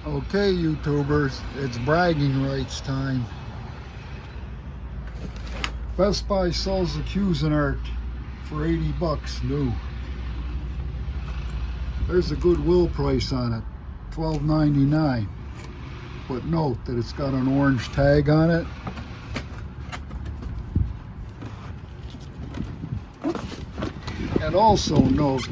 Okay, YouTubers, it's bragging rights time. Best Buy sells the Cuisinart for 80 bucks new. There's a Goodwill price on it, $12.99. But note that it's got an orange tag on it. And also note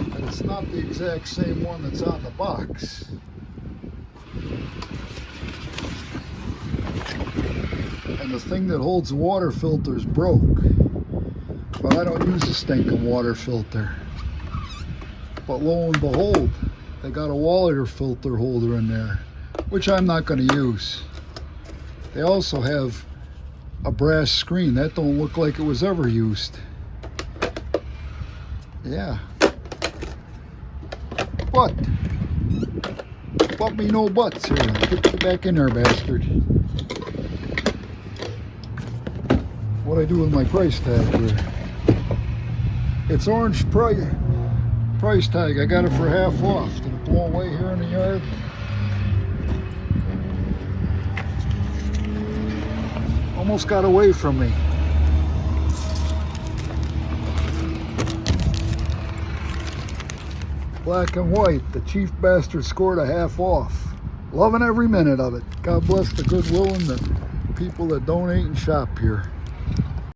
that it's not the exact same one that's on the box. And the thing that holds the water filters broke. But I don't use a stinking water filter. But lo and behold, they got a water filter holder in there, which I'm not going to use. They also have a brass screen. That don't look like it was ever used. Yeah. But me no buts here. Get back in there, bastard. What I do with my price tag here? It's orange price tag. I got it for half off. Did it blow away here in the yard? Almost got away from me. Black and white. The chief bastard scored a half off. Loving every minute of it. God bless the Goodwill and the people that donate and shop here.